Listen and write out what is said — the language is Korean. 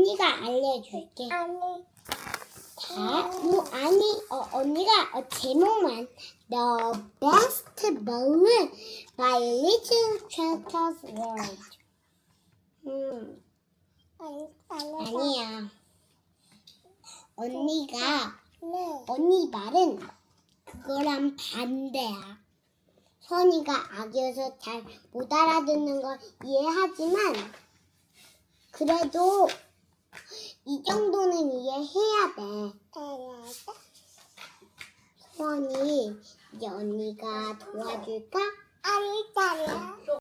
언니가 알려줄게. 아니. 자, 언니가 제목만 The Best Balloon by Little Chanta's World. 아니야. 언니 말은 그거랑 반대야. 선이가 아기여서 잘 못 알아듣는 걸 이해하지만 그래도 이 정도는 이해해야 돼. 선이 이제 언니가 도와줄까? 아니, 딸이야.